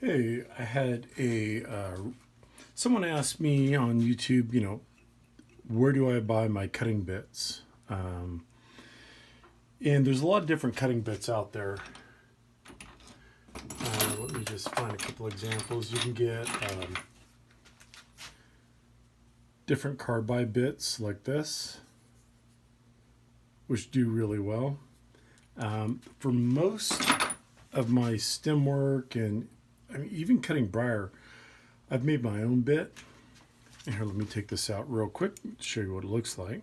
Hey, I had someone asked me on YouTube, where do I buy my cutting bits? And there's a lot of different cutting bits out there. Let me just find a couple examples. You can get different carbide bits like this, which do really well. For most of my stem work and even cutting briar, I've made my own bit. Here, let me take this out real quick to show you what it looks like.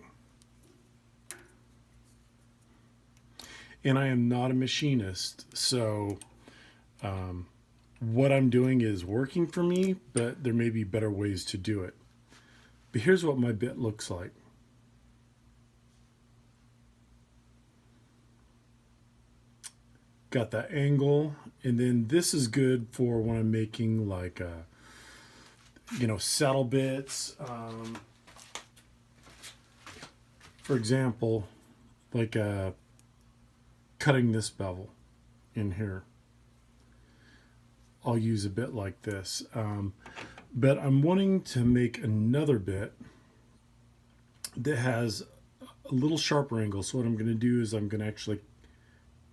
And I am not a machinist, so what I'm doing is working for me, but there may be better ways to do it. But here's what my bit looks like. Got that angle, and then this is good for when I'm making like saddle bits. For example, like cutting this bevel in here. I'll use a bit like this. But I'm wanting to make another bit that has a little sharper angle. So what I'm going to do is I'm going to actually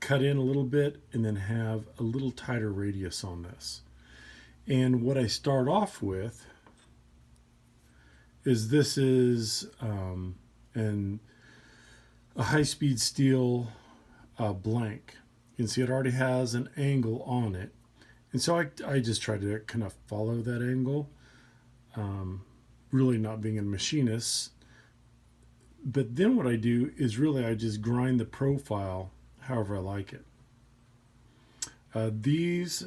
cut in a little bit and then have a little tighter radius on this. And what I start off with is this is a high-speed steel blank. You can see it already has an angle on it. And so I just try to kind of follow that angle, really not being a machinist. But then what I do is really I just grind the profile however I like it. This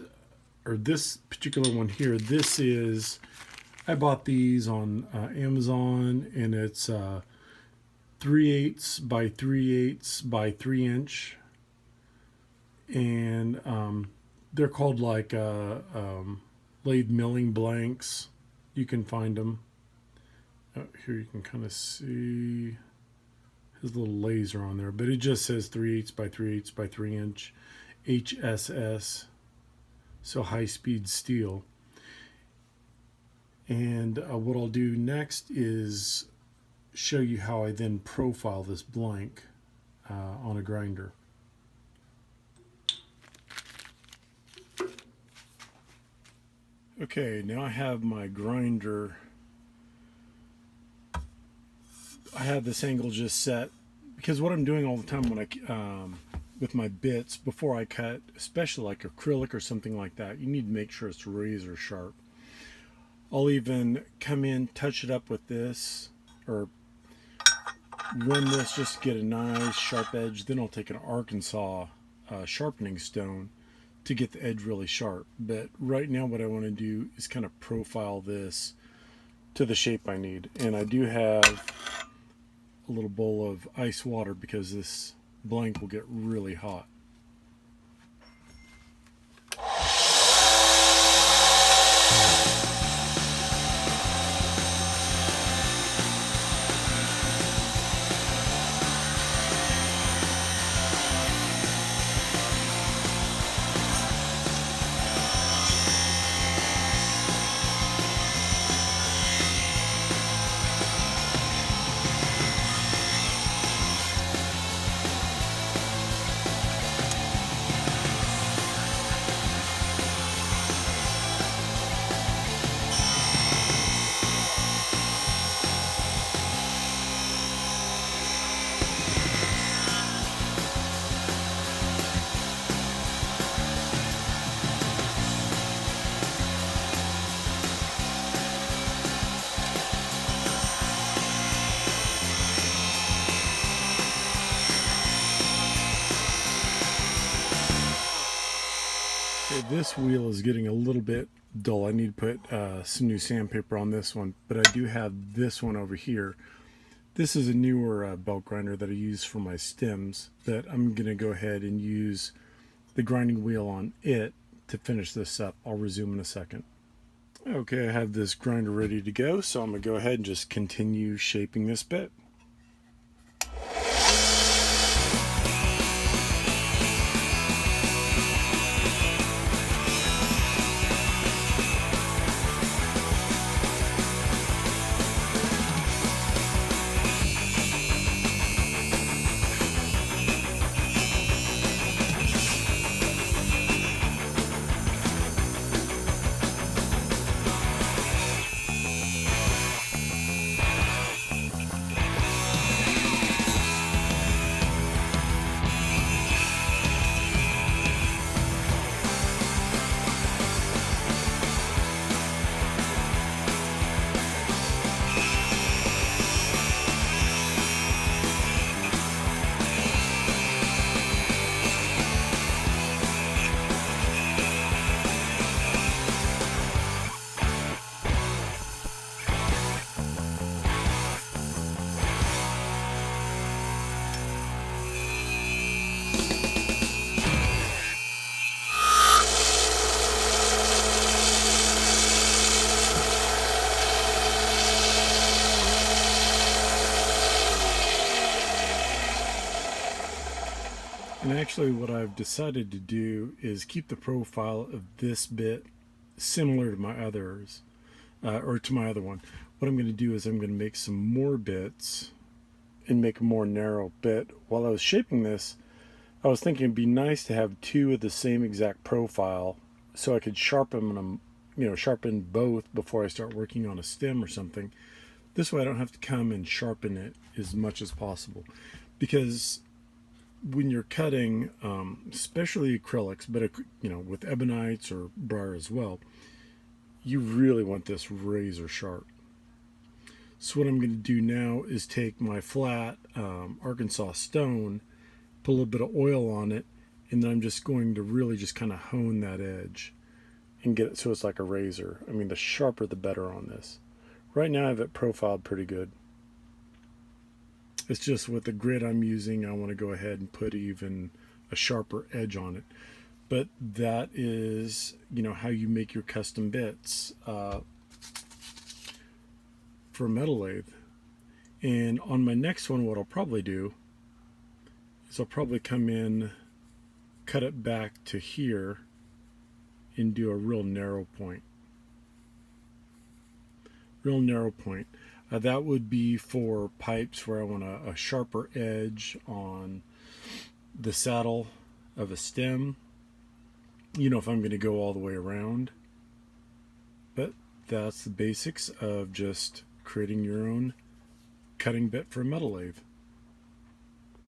particular one here, I bought these on Amazon, and it's 3/8 by 3/8 by 3 inch. And they're called like lathe milling blanks. You can find them. Here you can kind of see his little laser on there, but it just says 3/8 by 3/8 by 3 inch HSS, so high speed steel. And what I'll do next is show you how I then profile this blank on a grinder. Okay, now I have my grinder. I have this angle just set because what I'm doing all the time when I with my bits before I cut, especially like acrylic or something like that, you need to make sure it's razor sharp. I'll even come in, touch it up with this, or run this just to get a nice sharp edge. Then I'll take an Arkansas sharpening stone to get the edge really sharp. But right now what I want to do is kind of profile this to the shape I need. And I do have a little bowl of ice water because this blank will get really hot. This wheel is getting a little bit dull. I need to put some new sandpaper on this one, but I do have this one over here. This is a newer belt grinder that I use for my stems, but I'm going to go ahead and use the grinding wheel on it to finish this up. I'll resume in a second. Okay, I have this grinder ready to go, so I'm going to go ahead and just continue shaping this bit. actually what I've decided to do is keep the profile of this bit similar to my others, or to my other one. What I'm going to do is I'm going to make some more bits and make a more narrow bit. While I was shaping this, I was thinking it'd be nice to have two of the same exact profile so I could sharpen them, sharpen both before I start working on a stem or something. This way I don't have to come and sharpen it as much as possible. Because when you're cutting, especially acrylics, but with ebonites or briar as well, you really want this razor sharp. So what I'm going to do now is take my flat Arkansas stone, put a little bit of oil on it, and then I'm just going to really just kind of hone that edge and get it so it's like a razor. I mean, the sharper the better on this. Right now I have it profiled pretty good. It's just with the grit I'm using, I want to go ahead and put even a sharper edge on it. But that is, how you make your custom bits for a metal lathe. And on my next one, what I'll probably do is I'll probably come in, cut it back to here, and do a real narrow point. Real narrow point. That would be for pipes where I want a sharper edge on the saddle of a stem. If I'm going to go all the way around. But that's the basics of just creating your own cutting bit for a metal lathe.